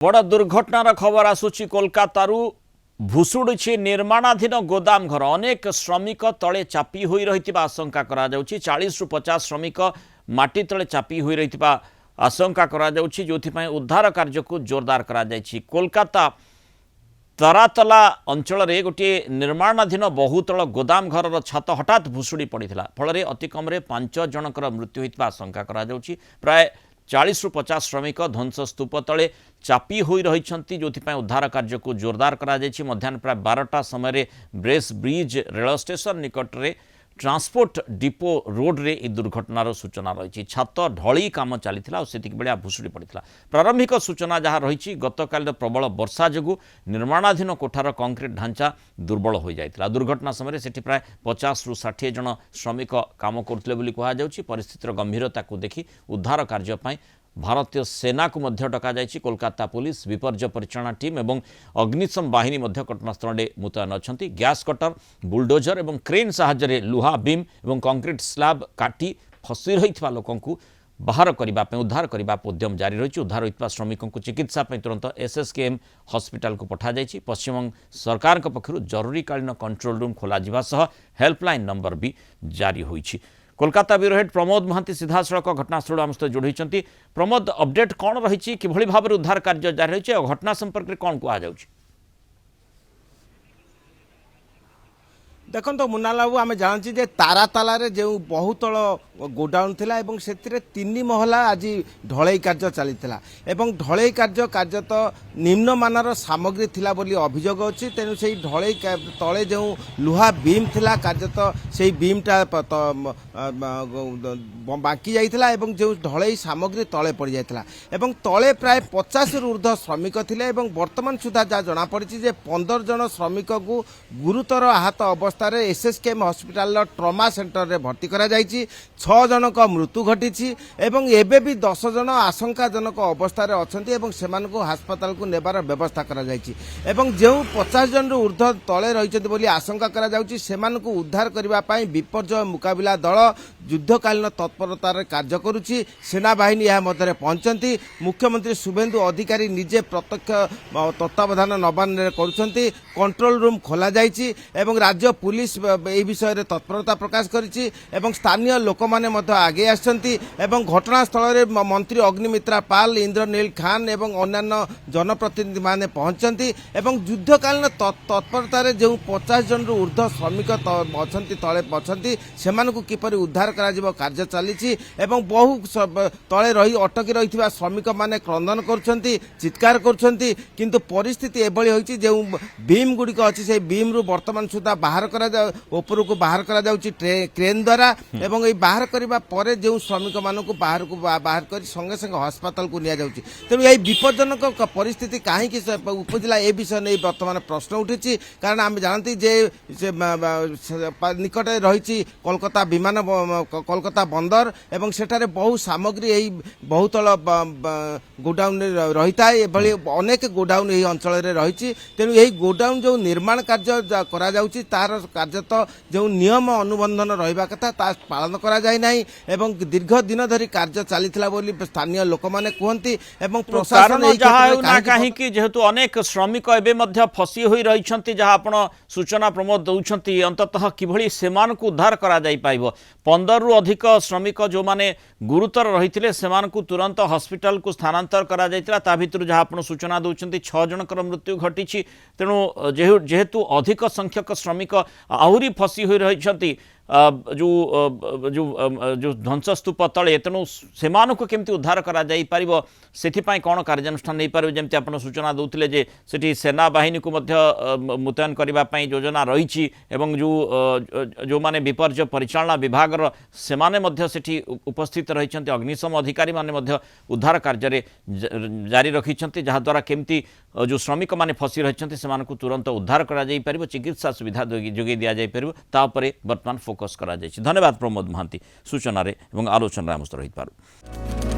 बड़ दुर्घटनार खबर आसुची कोलकातारू भुशुड़ी निर्माणाधीन गोदाम घर अनेक श्रमिक तले चापी होई रहितिबा आशंका करा जाउची 40 रु 50 श्रमिक माटी तले चापी होई रहितिबा आशंका करा जाउची जोथिपाई उद्धार कार्य को जोरदार करा जायछि। कोलकाता तरातला अंचल रे गोटे निर्माणाधीन बहुतल गोदाम घर छात हठात भुशुड़ी पड़िथिला फल अति कम 5 जनकर मृत्यु होइतिबा आशंका करा जाउची। प्राय 40 रु 50 श्रमिक ध्वंस स्तूप तले चापी होई रहिछंती जोथिपाई उद्धार कार्य को जोरदार करा जायछि। मध्याह्न प्राय 12टा समय ब्रेस ब्रिज रेल स्टेशन निकट रे ट्रांसपोर्ट डिपो रोड रे ए दुर्घटनार सूचना रही। छात ढली काम चलीथिला सेतिक बेला भुशुड़ी पड़िथिला। प्रारंभिक सूचना जहाँ रही गतकाल प्रबल वर्षा जोगु निर्माणाधीन कोठार कंक्रीट ढांचा दुर्बल हो जाइथिला। दुर्घटना समय सेठी प्राय 50 रु 60 जन श्रमिक काम करथिले बोली कहा जाउछि। परिस्थितिर गंभीरता को देखि उद्धार कार्य पई भारतीय सेना को मध्य डका जाइछि। कोलकाता पुलिस विपर्य परिचालना टीम एवं अग्निशम बाहिनी मध्य घटनास्थल में मुतयन अछंती। गैस कटर बुलडोजर एवं क्रेन साहाय्य लुहा बीम एवं कंक्रीट स्लैब काटी फसी रहितबा लोकंकु बाहर करबा पे उद्धार करबा उद्यम जारी रही। उद्धार होइतबा श्रमिकों को चिकित्सा पे तुरंत एसएसकेएम हॉस्पिटल को पठा जाइछि। पश्चिमबंग सरकार पक्षरु जरूरीकालीन कंट्रोल रूम खोला जिबा सह हेल्पलाइन नंबर भी जारी होइछि। कोलकाता ब्यूरो हेड प्रमोद महांती सीधा सड़क घटनास्थल आम सहित जोड़ी। प्रमोद, अपडेट कौन रही कि भाव में उद्धार कार्य जारी रही और घटना संपर्क में कौन कह? देखो तो मुन्ना बाबू आम जानची जे ताराताल जो बहुतल गोडाउन थिला एवं से 3 महला आज ढलई कार्य चली ढलई कार्य तो निम्नमानर सामग्री थिला बोली अभियोग अच्छी। तेणु से ढलई तले जो लुहा बीम थिला कार्य तो से बीमटा बाकी जाइथिला एवं जो ढलई सामग्री तले पड़ जाइथिला एवं तले प्राय 50 रु ऊर्ध्व श्रमिक थिले एवं वर्तमान सुधा जहाँ जना पड़ी जे 15 जन श्रमिक को गुरुतर आहत अवस्था एसएसकेएम हॉस्पिटल ट्रमा सेंटर रे भर्ती करा जाइछि। 6 जनक मृत्यु घटी एवं एबे भी 10 जन आशंकाजनक अवस्था रे अछंती एवं सेमान को अस्पताल को नेबार व्यवस्था करा जाइछि एवं जो 50 जन ऊर्ध्व तले रहिछथि बोली आशंका करा जाउछि सेमान को उद्धार करबा पई विपर्य मुकाबिला दल युद्धकालीन तत्परतार कार्य करुछि। सेना बाहिनी यह मध्य पहुंचती। मुख्यमंत्री शुभेन्दु अधिकारी निजे प्रत्यक्ष तत्वावधान नबान करुछंती। कंट्रोल रूम खोला जाइछि एवं राज्य पुलिस ए विषय रे तत्परता प्रकाश करिछि एवं स्थानीय लोक माने मध्य आगे आछंती एवं घटनास्थल रे मंत्री अग्निमित्रा पाल, इंद्रनील खान एवं अन्य जनप्रतिनिधि माने पहुंचंती एवं युद्धकालीन तत्परता रे जो 50 जन रु ऊर्ध्व श्रमिक अछंती तले अछंती सेमान को किपरि उद्धार करा जिवो कार्य चलीछि एवं बहु तले रही अटकी रहिथिबा श्रमिक माने क्रंदन करछंती, चित्कार करछंती। किंतु परिस्थिति एभली होइछि जे बीम गुडिक अछि से बीम रु वर्तमान सुधा बाहर ऊपर को बाहर करा जाउछि क्रेन द्वारा एवं ये बाहर करबा परे जो श्रमिक मानक बाहर कर संगे संगे अस्पताल को निया जाउछि। तेणु यही विपज्जनक परिस्थिति कहीं उपजिला ए विषय नहीं वर्तमान प्रश्न उठी। कारण आम जानती जे निकट रही कोलकाता विमान कोलकाता बंदर एवं सेठारे बहु सामग्री यही बहुतल गोडाउन रही थाए अनेक गोडाउन यही अंचल रही। तेणु यही गोडाउन जो निर्माण कार्य करा जाउछि तार कार्य तो जो नियम अनुबंधन रहिबा कथा ता पालन करा जाय नाही एवं दीर्घ दिन धरी कार्य चलीथिला बोली स्थानीय लोक माने कहंती एवं प्रशासन कहीं कि जेहेतु अनेक श्रमिक एबे मध्य फसी होई रहिछंती जहाँ आपण सूचना प्रमोद दउछंती अंततः किभली सेमान को उद्धार करा जाय पाइबो। 15 रु अधिक श्रमिक जो माने गुरुतर रहिथिले सेमान को तुरंत हॉस्पिटल को स्थानांतर करा जायतिला। ता भितर जहाँ आपण सूचना दउछंती 6 जनकर मृत्यु घटिछि। तेणु जेहेतु अधिक संख्यक श्रमिक आहुरी फसी हो रही जो जो जो ध्वंसस्तूप तले तेणु सेमान को केमती उद्धार करा जाई परिबो सेथिपाई कौन कार्यानुष्ठान नहीं पारे जमती आपण सूचना दउथिले जे सेठी सेना बाहिनी को मध्य मुतयन करबा पई योजना रही एवं जो माने विपर्य परिचालना विभाग से मध्य सेठी उपस्थित रही। अग्निशम अधिकारी माने मध्य उद्धार कार्य जारी रखिछंती जहाँ द्वारा केमती जो श्रमिक माने फसी रहिछंती सेमान को तुरंत उद्धार करा जाई परिबो, चिकित्सा सुविधा जोगे दिया जाई परिबो ता उपरे वर्तमान फोकस करा जायछि। धन्यवाद प्रमोद महांती सूचना रे एवं आलोचना आम सहित पारु।